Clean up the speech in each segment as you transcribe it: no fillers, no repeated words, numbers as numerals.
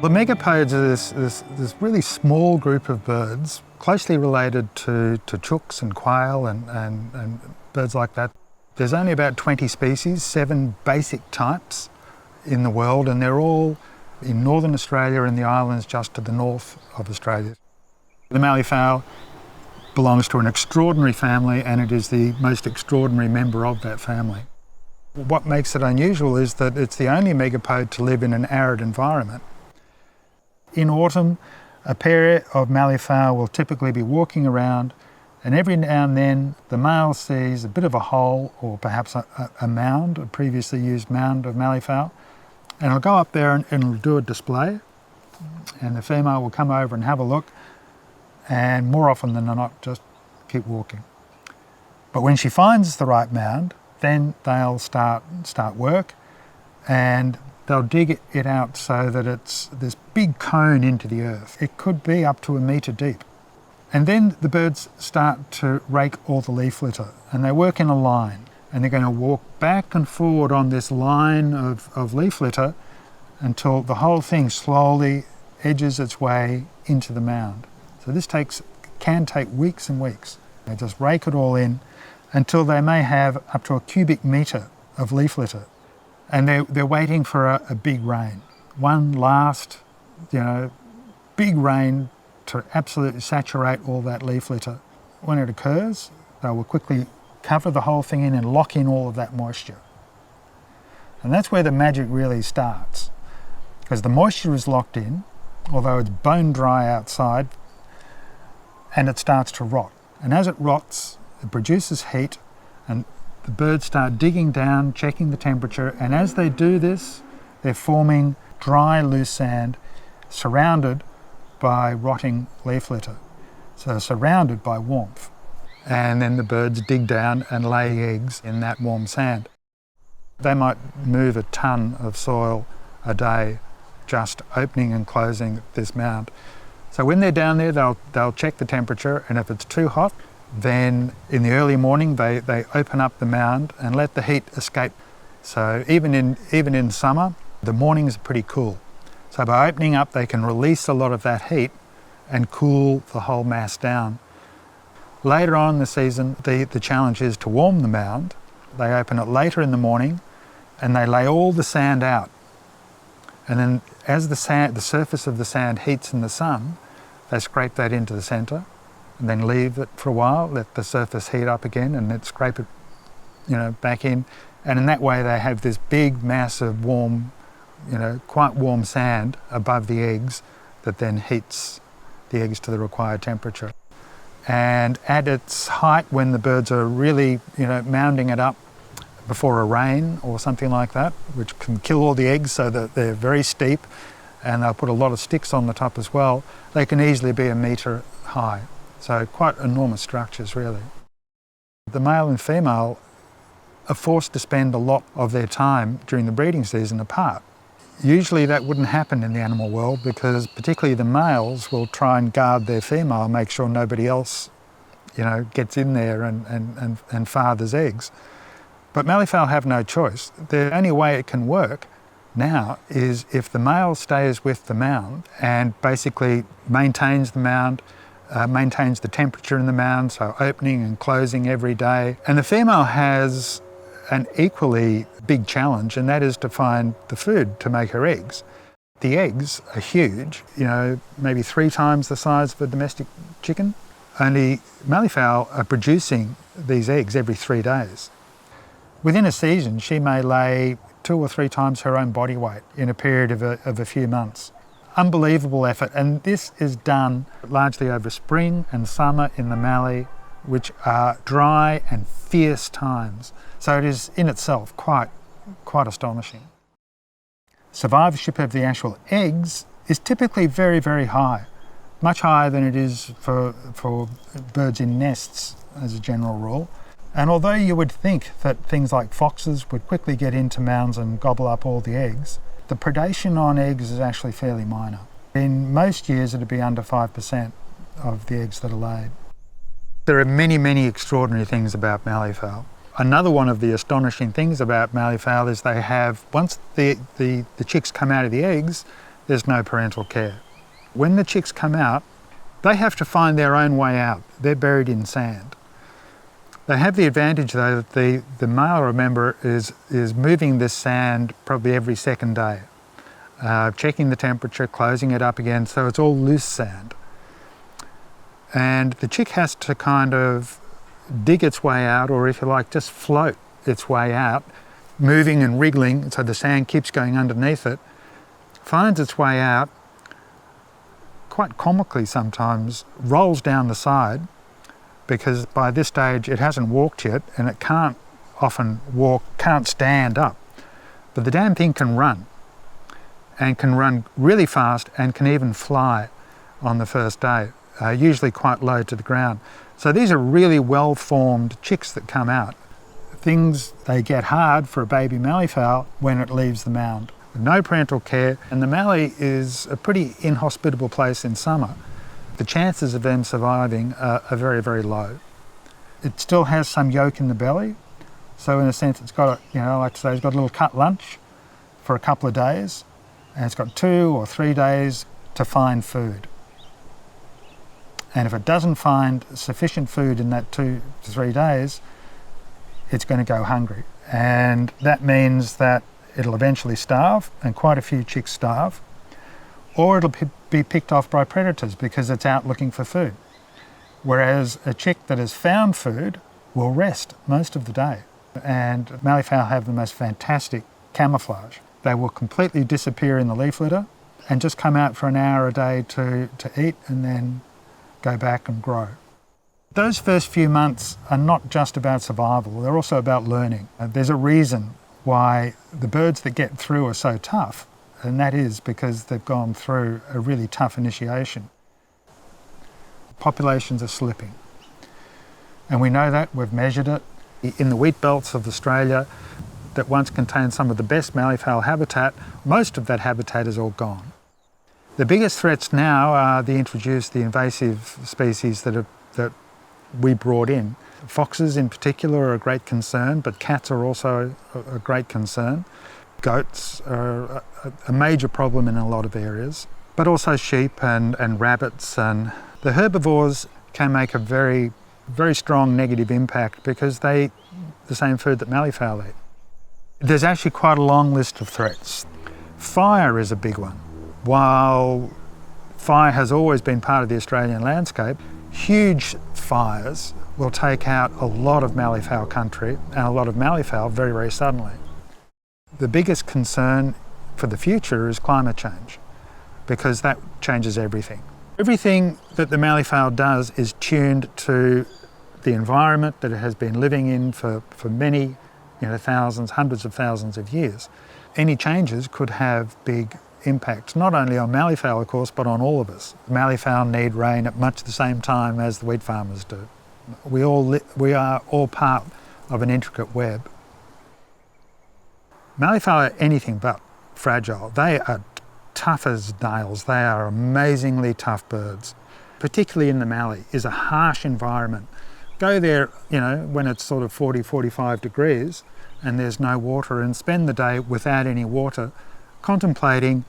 The megapodes are this really small group of birds, closely related to chooks and quail and birds like that. There's only about 20 species, 7 basic types in the world, and they're all in northern Australia and the islands just to the north of Australia. The malleefowl belongs to an extraordinary family, and it is the most extraordinary member of that family. What makes it unusual is that it's the only megapode to live in an arid environment. In autumn, a pair of malleefowl will typically be walking around, and every now and then the male sees a bit of a hole or perhaps a mound, a previously used mound of malleefowl, and it'll go up there and it'll do a display, and the female will come over and have a look, and more often than not just keep walking. But when she finds the right mound, then they'll start work, and they'll dig it out so that it's this big cone into the earth. It could be up to 1 metre deep. And then the birds start to rake all the leaf litter, and they work in a line, and they're going to walk back and forward on this line of leaf litter until the whole thing slowly edges its way into the mound. So this can take weeks and weeks. They just rake it all in until they may have up to a cubic metre of leaf litter. And they're waiting for a big rain. One last, big rain to absolutely saturate all that leaf litter. When it occurs, they will quickly cover the whole thing in and lock in all of that moisture. And that's where the magic really starts, because the moisture is locked in, although it's bone dry outside, and it starts to rot. And as it rots, it produces heat, and the birds start digging down, checking the temperature, and as they do this, they're forming dry, loose sand surrounded by rotting leaf litter. So they're surrounded by warmth. And then the birds dig down and lay eggs in that warm sand. They might move a tonne of soil a day just opening and closing this mound. So when they're down there, they'll check the temperature, and if it's too hot, then in the early morning they open up the mound and let the heat escape. So even in summer, the mornings are pretty cool. So by opening up, they can release a lot of that heat and cool the whole mass down. Later on in the season, the challenge is to warm the mound. They open it later in the morning and they lay all the sand out. And then as the surface of the sand heats in the sun, they scrape that into the centre, and then leave it for a while, let the surface heat up again, and then scrape it, back in. And in that way they have this big mass of warm, quite warm sand above the eggs that then heats the eggs to the required temperature. And at its height, when the birds are really, mounding it up before a rain or something like that, which can kill all the eggs so that they're very steep, and they'll put a lot of sticks on the top as well, they can easily be 1 metre high. So quite enormous structures, really. The male and female are forced to spend a lot of their time during the breeding season apart. Usually that wouldn't happen in the animal world, because particularly the males will try and guard their female, make sure nobody else, gets in there and fathers eggs. But malleefowl have no choice. The only way it can work now is if the male stays with the mound and basically maintains the mound, maintains the temperature in the mound, so opening and closing every day. And the female has an equally big challenge, and that is to find the food to make her eggs. The eggs are huge, maybe 3 times the size of a domestic chicken. Only malleefowl are producing these eggs every 3 days. Within a season, she may lay 2 or 3 times her own body weight in a period of a few months. Unbelievable effort, and this is done largely over spring and summer in the Mallee, which are dry and fierce times. So it is in itself quite astonishing. Survivorship of the actual eggs is typically very, very high, much higher than it is for birds in nests as a general rule. And although you would think that things like foxes would quickly get into mounds and gobble up all the eggs, the predation on eggs is actually fairly minor. In most years it'd be under 5% of the eggs that are laid. There are many, many extraordinary things about malleefowl. Another one of the astonishing things about malleefowl is they have, once the chicks come out of the eggs, there's no parental care. When the chicks come out, they have to find their own way out. They're buried in sand. They have the advantage though that the male, remember, is moving this sand probably every second day, checking the temperature, closing it up again, so it's all loose sand. And the chick has to kind of dig its way out, or if you like, just float its way out, moving and wriggling so the sand keeps going underneath it, finds its way out, quite comically sometimes, rolls down the side, because by this stage it hasn't walked yet and it can't often walk, can't stand up. But the damn thing can run, and can run really fast and can even fly on the first day, usually quite low to the ground. So these are really well-formed chicks that come out. They get hard for a baby malleefowl when it leaves the mound. No parental care, and the mallee is a pretty inhospitable place in summer. The chances of them surviving are very, very low. It still has some yolk in the belly, so in a sense it's got, I like to say, it's got a little cut lunch for a couple of days, and it's got 2 or 3 days to find food. And if it doesn't find sufficient food in that 2 to 3 days, it's going to go hungry. And that means that it'll eventually starve, and quite a few chicks starve, or it'll be picked off by predators because it's out looking for food. Whereas a chick that has found food will rest most of the day. And malleefowl have the most fantastic camouflage. They will completely disappear in the leaf litter and just come out for an hour a day to eat and then go back and grow. Those first few months are not just about survival, they're also about learning. There's a reason why the birds that get through are so tough, and that is because they've gone through a really tough initiation. Populations are slipping, and we know that, we've measured it. In the wheat belts of Australia that once contained some of the best malleefowl habitat, most of that habitat is all gone. The biggest threats now are the invasive species that we brought in. Foxes in particular are a great concern, but cats are also a great concern. Goats are a major problem in a lot of areas, but also sheep and rabbits. And the herbivores can make a very, very strong negative impact because they eat the same food that malleefowl eat. There's actually quite a long list of threats. Fire is a big one. While fire has always been part of the Australian landscape, huge fires will take out a lot of malleefowl country and a lot of malleefowl very, very suddenly. The biggest concern for the future is climate change, because that changes everything. Everything that the malleefowl does is tuned to the environment that it has been living in for many, thousands, hundreds of thousands of years. Any changes could have big impacts, not only on malleefowl, of course, but on all of us. Malleefowl need rain at much the same time as the wheat farmers do. We are all part of an intricate web. Malleefowl are anything but fragile. They are tough as nails. They are amazingly tough birds. Particularly in the mallee is a harsh environment. Go there, when it's sort of 40, 45 degrees and there's no water, and spend the day without any water, contemplating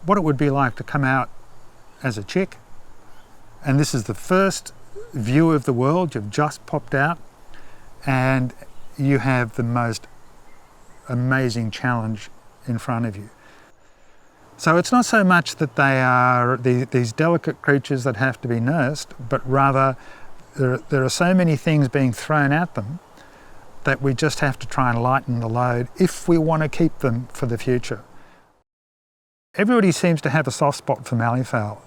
what it would be like to come out as a chick, and this is the first view of the world. You've just popped out and you have the most amazing challenge in front of you. So it's not so much that they are these delicate creatures that have to be nursed, but rather there are so many things being thrown at them that we just have to try and lighten the load if we want to keep them for the future. Everybody seems to have a soft spot for malleefowl.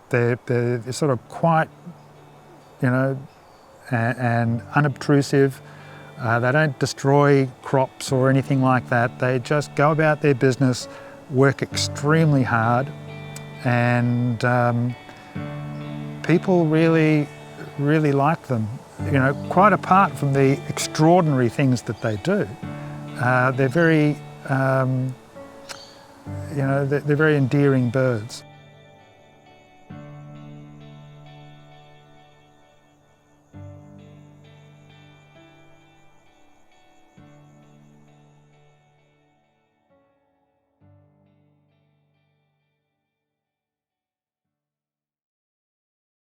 They're sort of quiet, and unobtrusive. They don't destroy crops or anything like that. They just go about their business, work extremely hard, and people really, really like them. Quite apart from the extraordinary things that they do, they're very, they're very endearing birds.